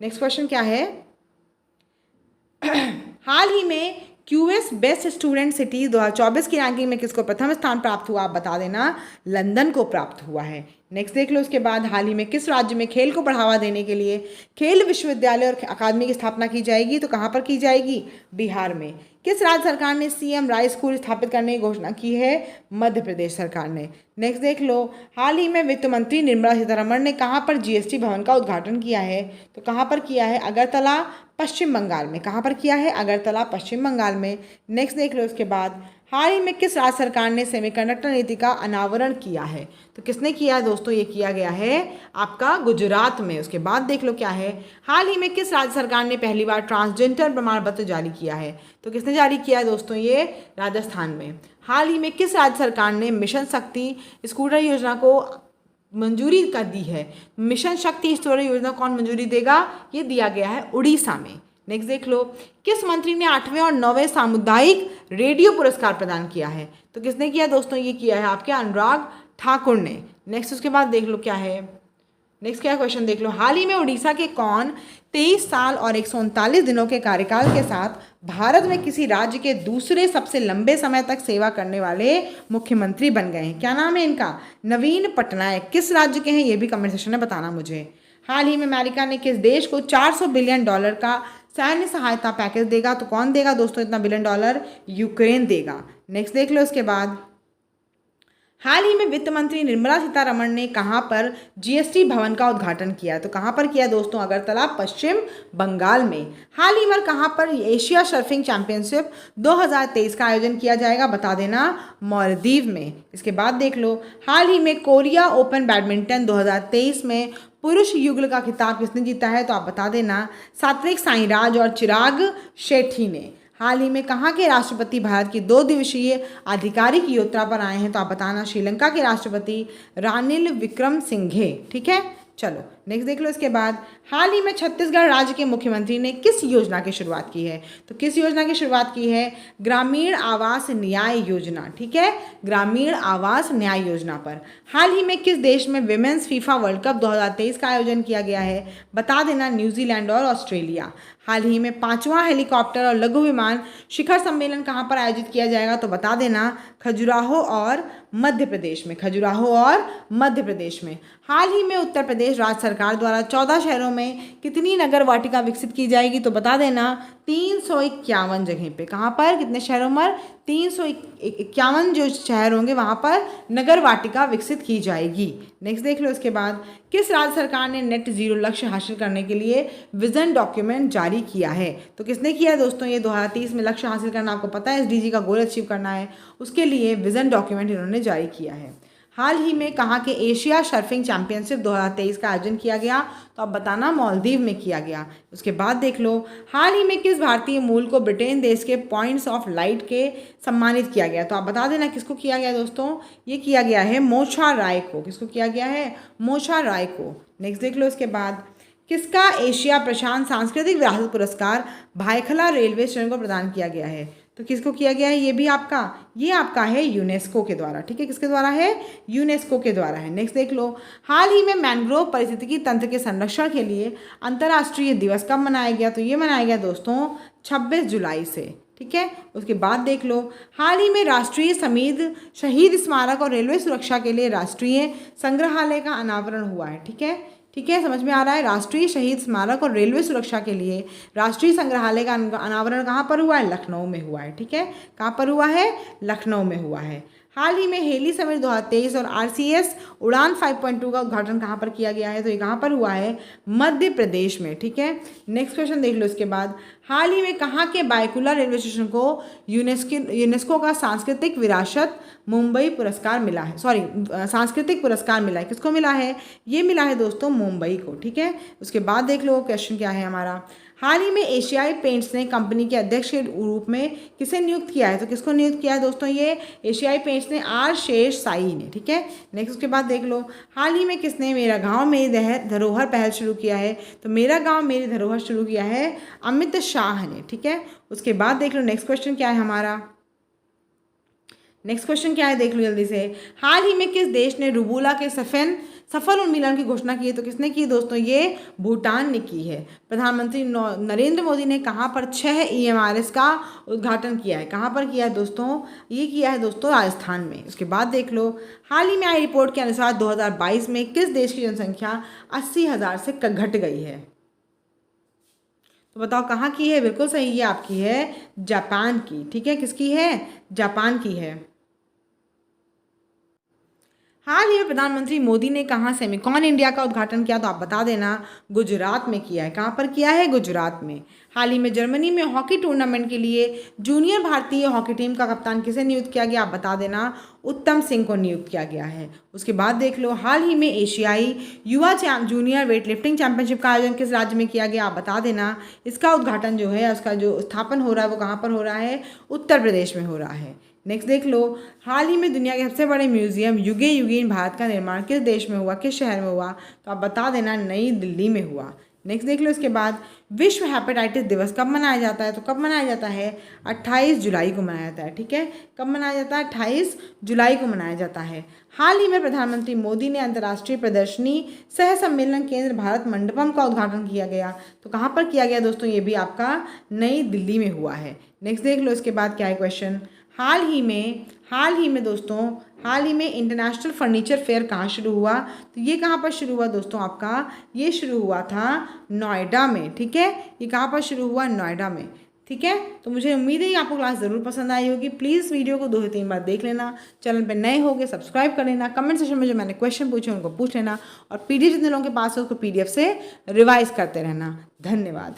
A: नेक्स्ट क्वेश्चन क्या है, हाल ही में QS बेस्ट स्टूडेंट सिटी 2024 की रैंकिंग में किसको प्रथम स्थान प्राप्त हुआ? आप बता देना, लंदन को प्राप्त हुआ है। नेक्स्ट देख लो उसके बाद, हाल ही में किस राज्य में खेल को बढ़ावा देने के लिए खेल विश्वविद्यालय और अकादमी की स्थापना की जाएगी? तो कहाँ पर की जाएगी? बिहार में। किस राज्य सरकार ने CM राय स्कूल स्थापित करने की घोषणा की है? मध्य प्रदेश सरकार ने। नेक्स्ट देख लो, हाल ही में वित्त मंत्री निर्मला सीतारमण ने कहाँ पर GST भवन का उद्घाटन किया है? तो कहाँ पर किया है? अगरतला, पश्चिम बंगाल में। कहाँ पर किया है? अगरतला, पश्चिम बंगाल में। नेक्स्ट देख लो उसके बाद, हाल ही में किस राज्य सरकार ने सेमीकंडक्टर नीति का अनावरण किया है? तो किसने किया है दोस्तों? ये किया गया है आपका गुजरात में। उसके बाद देख लो क्या है, हाल ही में किस राज्य सरकार ने पहली बार ट्रांसजेंडर प्रमाण पत्र जारी किया है? तो किसने जारी किया है दोस्तों? ये राजस्थान में। हाल ही में किस राज्य सरकार ने मिशन शक्ति स्कूटर योजना को मंजूरी कर दी है? मिशन शक्ति स्कूटर योजना कौन मंजूरी देगा? ये दिया गया है उड़ीसा में। नेक्स्ट देख लो, किस मंत्री ने 8वें और 9वें सामुदायिक रेडियो पुरस्कार प्रदान किया है? तो किसने किया दोस्तों? ये किया है आपके अनुराग ठाकुर ने। नेक्स्ट उसके बाद देख लो क्या है, नेक्स्ट क्या क्वेश्चन देख लो, हाल ही में उड़ीसा के कौन 23 साल और 139 दिनों के कार्यकाल के साथ भारत में किसी राज्य के दूसरे सबसे लंबे समय तक सेवा करने वाले मुख्यमंत्री बन गए हैं? क्या नाम है इनका? नवीन पटनायक। किस राज्य के हैं ये भी कमेंट सेक्शन में बताना मुझे। हाल ही में अमेरिका ने किस देश को $400 बिलियन का सैन्य सहायता पैकेज देगा? तो कौन देगा दोस्तों इतना $1 बिलियन? यूक्रेन देगा। नेक्स्ट देख लो इसके बाद, हाल ही में वित्त मंत्री निर्मला सीतारमण ने कहां पर जीएसटी भवन का उद्घाटन किया? तो कहां पर किया दोस्तों? अगरतला, पश्चिम बंगाल में। हाल ही में कहां पर एशिया सर्फिंग चैंपियनशिप 2023 का आयोजन किया जाएगा? बता देना, मालदीव में। इसके बाद देख लो, हाल ही में कोरिया ओपन बैडमिंटन 2023 में पुरुष युगल का खिताब किसने जीता है? तो आप बता देना, सात्विक साईराज और चिराग शेट्टी ने। हाल ही में कहाँ के राष्ट्रपति भारत की 2 दिवसीय आधिकारिक यात्रा पर आए हैं? तो आप बताना, श्रीलंका के राष्ट्रपति रानिल विक्रमसिंघे। ठीक है, चलो नेक्स्ट देख लो इसके बाद, हाल ही में छत्तीसगढ़ राज्य के मुख्यमंत्री ने किस योजना की शुरुआत की है? तो किस योजना की शुरुआत की है? ग्रामीण आवास न्याय योजना। ठीक है, ग्रामीण आवास न्याय योजना पर। हाल ही में किस देश में विमेंस फीफा वर्ल्ड कप 2023 का आयोजन किया गया है? बता देना, न्यूजीलैंड और ऑस्ट्रेलिया। हाल ही में 5वां हेलीकॉप्टर और लघु विमान शिखर सम्मेलन कहाँ पर आयोजित किया जाएगा? तो बता देना, खजुराहो और मध्य प्रदेश में। खजुराहो और मध्य प्रदेश में। हाल ही में उत्तर प्रदेश राज्य सरकार द्वारा 14 शहरों में कितनी नगर वाटिका विकसित की जाएगी? तो बता देना, 351 जगह पे। कहाँ पर? कितने शहरों पर? 351 जो शहर होंगे वहाँ पर नगर वाटिका विकसित की जाएगी। नेक्स्ट देख लो इसके बाद, किस राज्य सरकार ने नेट जीरो लक्ष्य हासिल करने के लिए विजन डॉक्यूमेंट जारी किया है? तो किसने किया है दोस्तों? ये 2030 में लक्ष्य हासिल करना, आपको पता है एसडीजी का गोल अचीव करना है, उसके लिए विजन डॉक्यूमेंट इन्होंने जारी किया है। हाल ही में कहाँ के एशिया सर्फिंग चैंपियनशिप 2023 का आयोजन किया गया? तो आप बताना, मालदीव में किया गया। उसके बाद देख लो, हाल ही में किस भारतीय मूल को ब्रिटेन देश के पॉइंट्स ऑफ लाइट के सम्मानित किया गया? तो आप बता देना किसको किया गया दोस्तों? ये किया गया है मोशा राय को। किसको किया गया है? मोशा राय को। नेक्स्ट देख लो इसके बाद, किसका एशिया प्रशांत सांस्कृतिक विरासत पुरस्कार भायखला रेलवे स्टेशन को प्रदान किया गया है? तो किसको किया गया है? ये आपका है यूनेस्को के द्वारा। ठीक है, किसके द्वारा है? यूनेस्को के द्वारा है। नेक्स्ट देख लो, हाल ही में मैंग्रोव पारिस्थितिकी तंत्र के संरक्षण के लिए अंतर्राष्ट्रीय दिवस कब मनाया गया? तो ये मनाया गया दोस्तों 26 जुलाई से। ठीक है, उसके बाद देख लो, हाल ही में राष्ट्रीय समीद शहीद स्मारक और रेलवे सुरक्षा के लिए राष्ट्रीय संग्रहालय का अनावरण हुआ है। ठीक है, समझ में आ रहा है? राष्ट्रीय शहीद स्मारक और रेलवे सुरक्षा के लिए राष्ट्रीय संग्रहालय का अनावरण कहाँ पर हुआ है? लखनऊ में हुआ है। ठीक है, कहाँ पर हुआ है? लखनऊ में हुआ है। हाल ही में हेली समिट 2023 और आरसीएस उड़ान 5.2 का उद्घाटन कहाँ पर किया गया है? तो ये कहाँ पर हुआ है? मध्य प्रदेश में। ठीक है, नेक्स्ट क्वेश्चन देख लो इसके बाद, हाल ही में कहाँ के बायकुला रेलवे स्टेशन को यूनेस्को का सांस्कृतिक विरासत मुंबई पुरस्कार मिला है? सांस्कृतिक पुरस्कार मिला है। किसको मिला है? ये मिला है दोस्तों मुंबई को। ठीक है, उसके बाद देख लो क्वेश्चन क्या है हमारा, हाल ही में एशियाई पेंट्स ने कंपनी के अध्यक्ष के रूप में किसे नियुक्त किया है? तो किसको नियुक्त किया है दोस्तों? ये एशियाई पेंट्स ने आर शेष साई ने। ठीक है, नेक्स्ट उसके बाद देख लो, हाल ही में किसने मेरा गांव मेरी धरोहर पहल शुरू किया है? तो मेरा गांव मेरी धरोहर शुरू किया है अमित शाह ने। ठीक है, उसके बाद देख लो नेक्स्ट क्वेश्चन क्या है हमारा, नेक्स्ट क्वेश्चन क्या है देख लो जल्दी से, हाल ही में किस देश ने रुबुला के सफल उन्मूलन की घोषणा की है? तो किसने की दोस्तों? ये भूटान ने की है। प्रधानमंत्री नरेंद्र मोदी ने कहाँ पर 6 EMRS का उद्घाटन किया है? कहाँ पर किया है दोस्तों? ये किया है दोस्तों राजस्थान में। उसके बाद देख लो, हाल ही में आई रिपोर्ट के अनुसार 2022 में किस देश की जनसंख्या 80,000 से घट गई है? तो बताओ कहाँ की है? बिल्कुल सही, ये आपकी है जापान की। ठीक है, किसकी है? जापान की है। हाल ही में प्रधानमंत्री मोदी ने कहाँ सेमिकॉन इंडिया का उद्घाटन किया, तो आप बता देना गुजरात में किया है। कहाँ पर किया है? गुजरात में। हाल ही में जर्मनी में हॉकी टूर्नामेंट के लिए जूनियर भारतीय हॉकी टीम का कप्तान किसे नियुक्त किया गया? आप बता देना उत्तम सिंह को नियुक्त किया गया है। उसके बाद देख लो, हाल ही में एशियाई युवा जूनियर वेट लिफ्टिंग चैंपियनशिप का आयोजन किस राज्य में किया गया? आप बता देना। इसका उद्घाटन जो है, उसका जो स्थापन हो रहा है वो कहाँ पर हो रहा है? उत्तर प्रदेश में हो रहा है। नेक्स्ट देख लो, हाल ही में दुनिया के सबसे बड़े म्यूजियम युगे युगीन भारत का निर्माण किस देश में हुआ, किस शहर में हुआ? तो आप बता देना नई दिल्ली में हुआ। नेक्स्ट देख लो, इसके बाद विश्व हेपेटाइटिस दिवस कब मनाया जाता है? तो कब मनाया जाता है? 28 जुलाई को मनाया जाता है। ठीक है, कब मनाया जाता है? 28 जुलाई को मनाया जाता है। हाल ही में प्रधानमंत्री मोदी ने अंतर्राष्ट्रीय प्रदर्शनी सह सम्मेलन केंद्र भारत मंडपम का उद्घाटन किया गया, तो कहाँ पर किया गया दोस्तों? ये भी आपका नई दिल्ली में हुआ है। नेक्स्ट देख लो, इसके बाद क्या है क्वेश्चन, हाल ही में दोस्तों, हाल ही में इंटरनेशनल फर्नीचर फेयर कहाँ शुरू हुआ? तो ये कहाँ पर शुरू हुआ दोस्तों? आपका ये शुरू हुआ था नोएडा में। ठीक है, ये कहाँ पर शुरू हुआ? नोएडा में। ठीक है, तो मुझे उम्मीद है कि आपको क्लास ज़रूर पसंद आई होगी। प्लीज़ वीडियो को 2 से 3 बार देख लेना। चैनल पे नए होगे सब्सक्राइब कर लेना। कमेंट सेक्शन में जो मैंने क्वेश्चन पूछे उनको पूछ लेना, और PDF जितने लोगों के पास है उसको PDF से रिवाइज करते रहना। धन्यवाद।